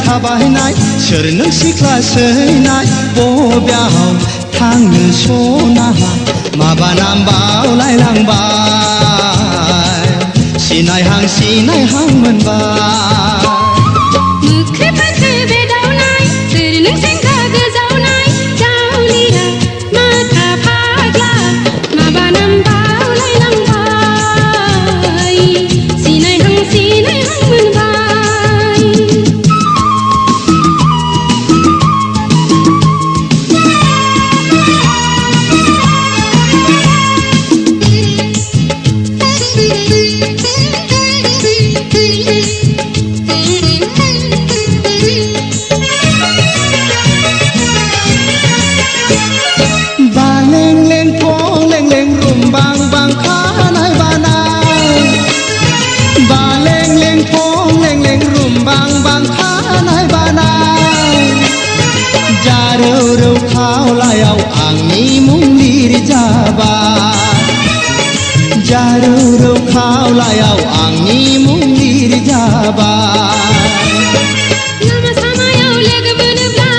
थाबायनाय सोर नों सिख्ला सैनाय बबेयाव थांनो सना माबा नाम बावलायलांबाय सिनायहां मोनबाय मोख्रे फाख्रे बेदावनाय सोर नों सेंग्रा गोजावनाय जावलिया माथा फाग्ला माबा नाम बावलायलांबाय सिनायहां मोनबाय जारौ खावलायाव आंनि मुं लिरजाबाय लामा सामायाव लोगो मोनोब्ला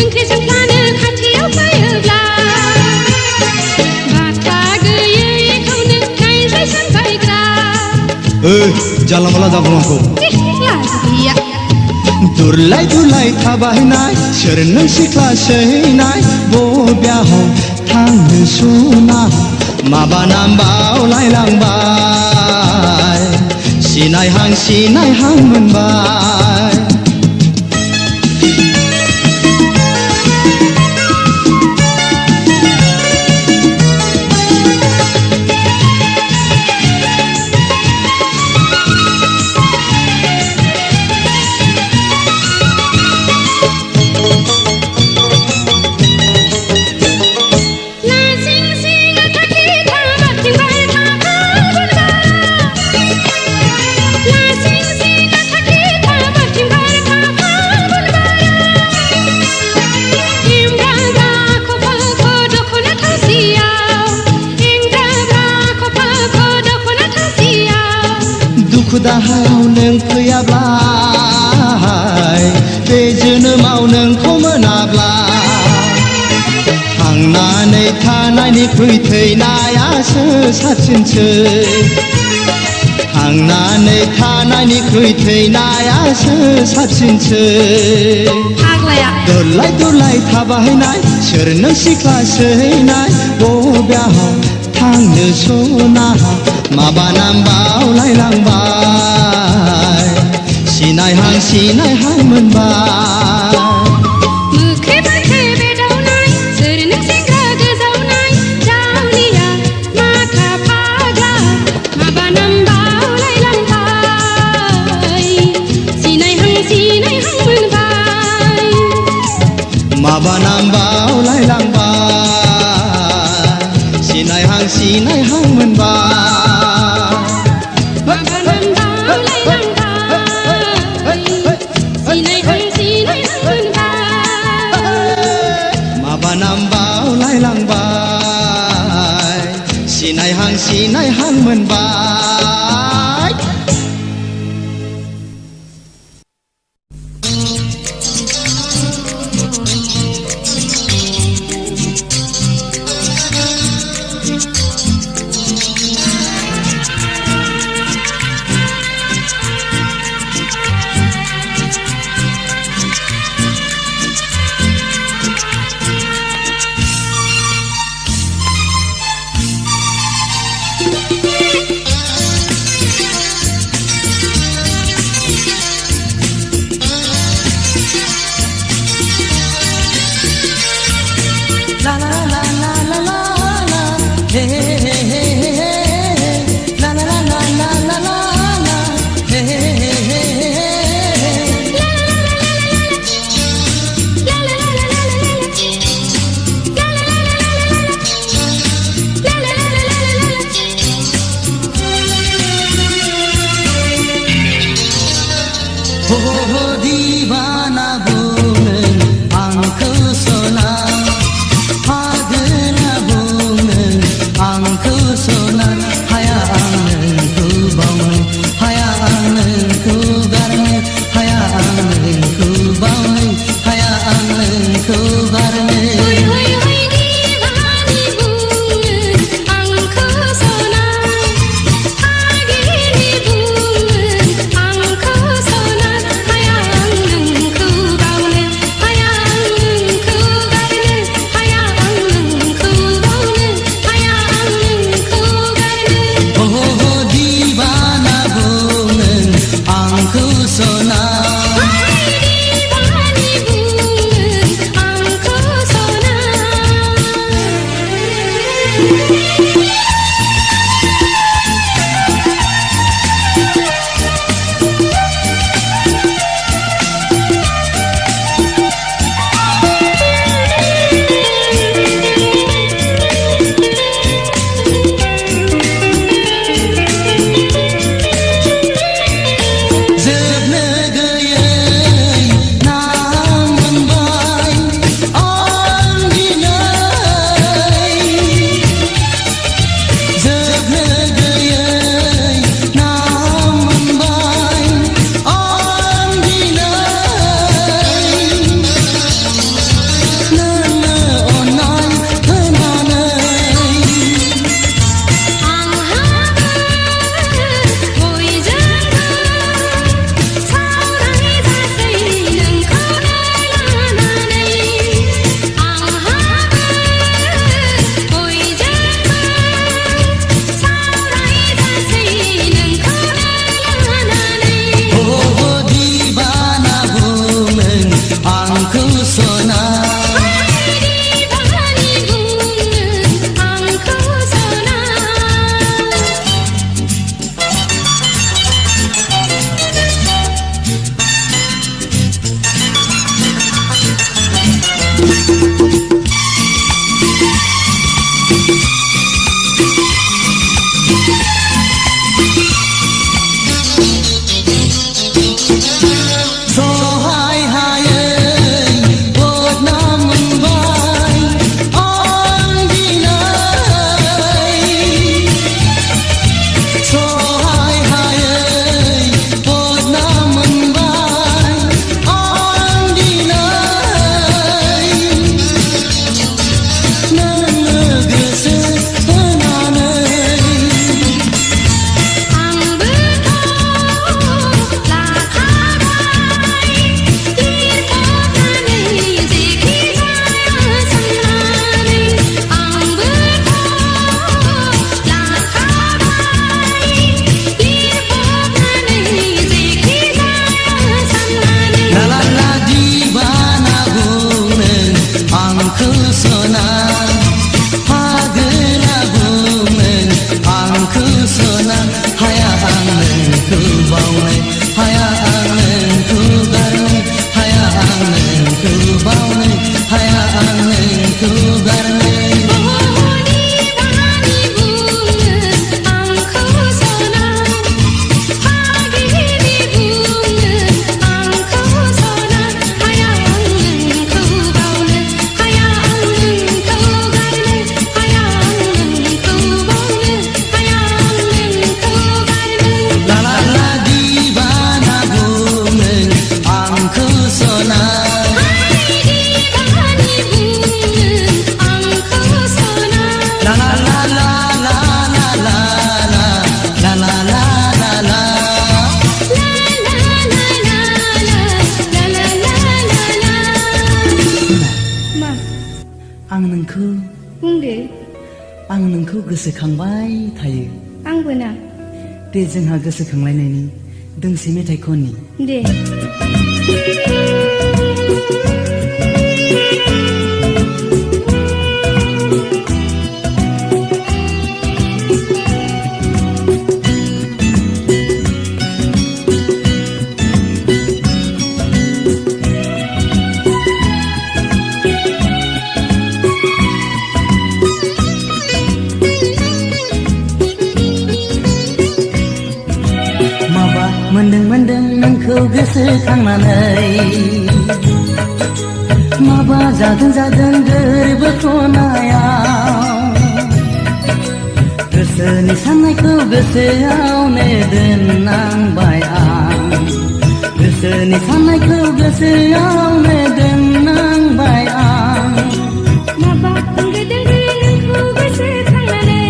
ओंख्रि संफ्लानो खाथियाव फैयोब्ला बाथा गैयैखौनो नायनोसै सानबायग्रा जानला मानला दाबुंखौ दुरलाय थाबायनाय सोर नों सिख्ला सैनाय बबेयाव थांनो सना माबा नाम बावलायलांबाय सिनायहां मोनबाय दुखु दाहायाव नों फैयाब्ला बे जोनोमाव नोंखौ मोनाब्ला थांनानै थानायनिख्रुइ थैनायासो साबसिनसै थांनानै थानायनिख्रुइ थैनायासो साबसिनसै दुरलाय थाबायनाय सोर नों सिख्ला सैनाय बबेयाव थांनो सना माबा नाम बावलायलांबाय सिनायहां मोनबाय मोख्रे फाख्रे बेदावनाय सोर नों सेंग्रा गोजावनाय जावलिया माथा फाग्ला माबा नाम बावलायलांबाय सिनायहां मोनबाय माबा नाम बावलायलांबाय सिनायहां मोनबाय माबा नाम बावलायलांबाय सिनायहां मोनबाय सहाय हायै बदना मोनबाय आं दिनै सहाय हायै बदना मोनबाय आं दिनै नोंनो गोसो होनानै आं नोंखौ बुंदो आं नोंखौ गोसोखांबाय थायो आंबो ना दे जोंहा गोसोखांलायनायनि दोंसे मेथाइ खननि दे मोनदों नोंखौ गोसोखांनानै माबा जादों गोरबो खनायाव गोसोनि साननायखौ गोसोआवनो दोननांबाय आं गोसोनि साननायखौ गोसोआवनो दोननांबाय आं माबा होंगो दोंगो नोंखौ गोसोखांनानै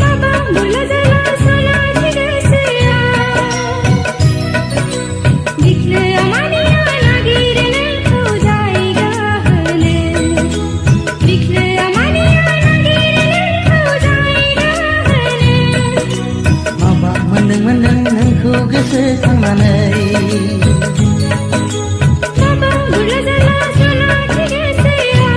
माबा मुला जाला सनानि गोसोआ बिखलो आमानिया नागिरो नोंखौ जायगा होनो बिखलो आमानिया नागिरो नोंखौ जायगा होनो माबा मोनदों नोंखौ गोसोखांनानै माबा मुला जाला सनानि गोसोआ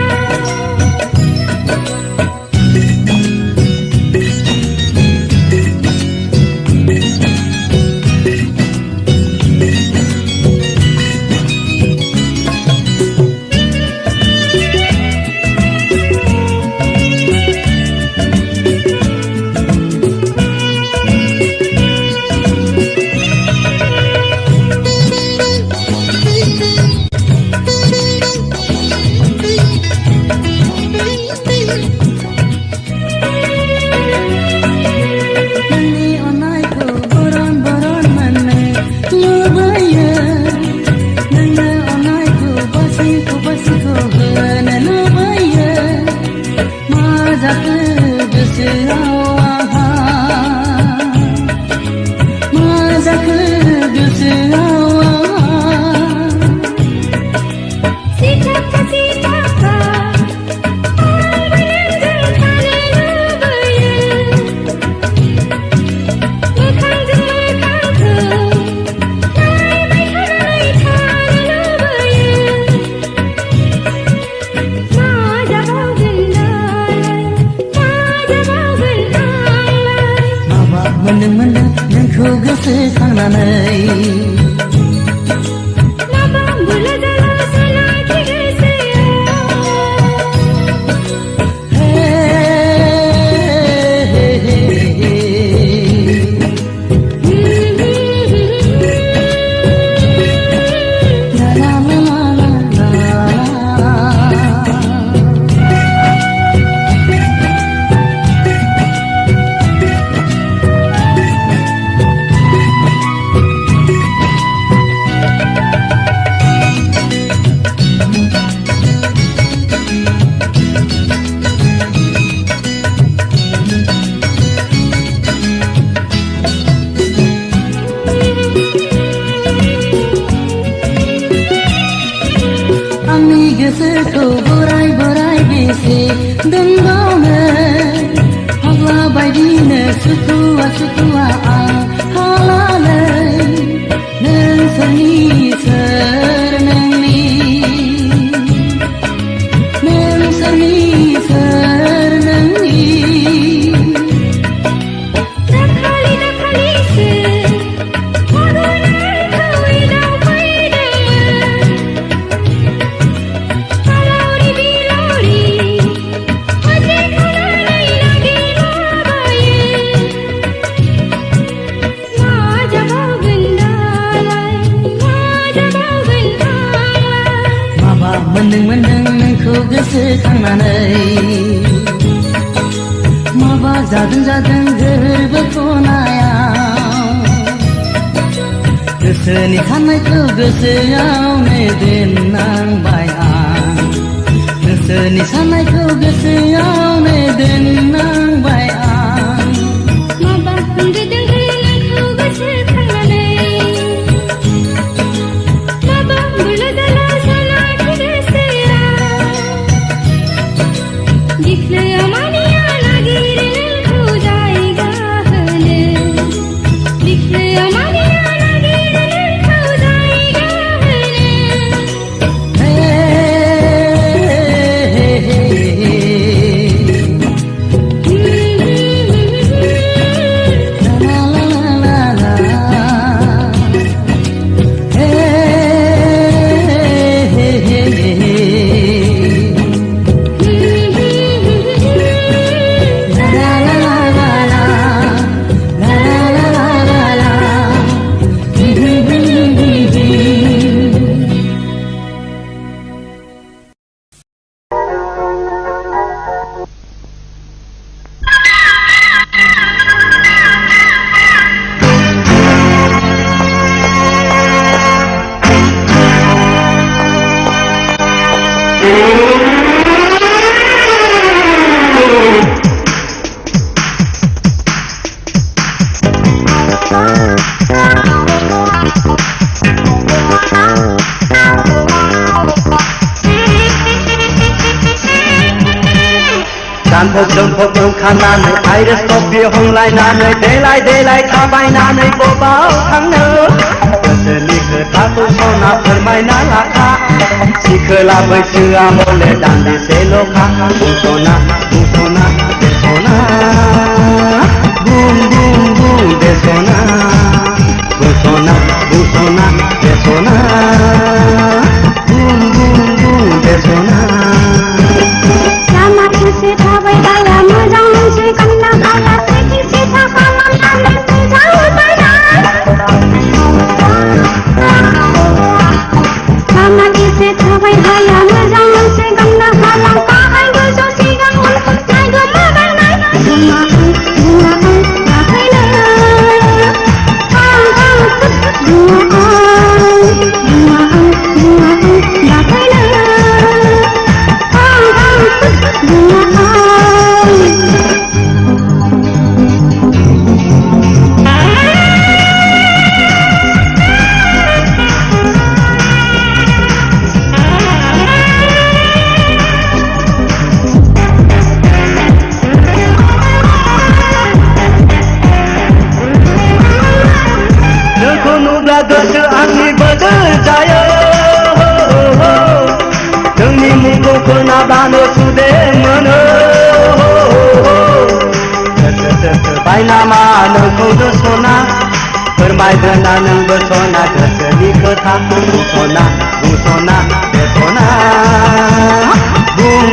मोनदों नोंखौ गोसोखांनानै माबा मुला जाला सनानि गोसोआ एसे दोनबावनो फाग्ला बायदिनो सुखुआ सुखुआ आं हालालै नोंसोरनि सोर नोंनि नोंसोरनि सोर नोंनि दाखालि दाखालिसो हरनायखौ एदावफैदोंमोन हालावरि बिलावरि हजे खानानै नागिरलाबायो मा जाबावगोन दालाय मा जाबावगोन आंलाय माबा मोनदों नोंखौ गोसोखांनानै माबा जादों गोरबो खनायाव गोसोनि साननायखौ गोसोआवनो दोननांबाय आं गोसोनि साननायखौ गोसोआवनो दोननांबाय आं माबा होनदों नोंखौ गोसोखांनानै माबा बुरला जाला सानाखि गोसोआ बिख्लोआ मानिया नागिरो नोंखौ जायगा होनो बिख्लोआ मानिया नागिरो नोंखौ जायगा होनो हे ला ला ला ला हे ला ला ला ला ला ला जानफब जोंफब ओंखारनानै आइरिस कफि हमलायनानै देलाय थाबायनानै बबाव थांनो गोसोनि खोथाखौ सना फोरमायना लाखा सिखोला बैसोआ हले दान्दिसेल'खा बुंस'ना बुंस'ना बेस'ना बुं बुं बुं बेस'ना बुंस'ना बुंस'ना बेस'ना बुं बुं बुं बेस'ना लामा ससे थाबायबाला मोजां मोनसे गानना गाला सेथि खालामनानै मोजां मोना लामा ससे थाबायबाला मोजां मोनसे गानना गाला गाहाय गोजौ सिगां उन नायगोमागारनाय गोसो आंनि बोदोर जायो नोंनि मुंखौ खोनाबानो सुदे मोनो बायनामा नोंखौनो सना फोरमायगोना नोंबो सना गोसोनि खोथा बुंस'ना बुंस'ना बेस'ना बुं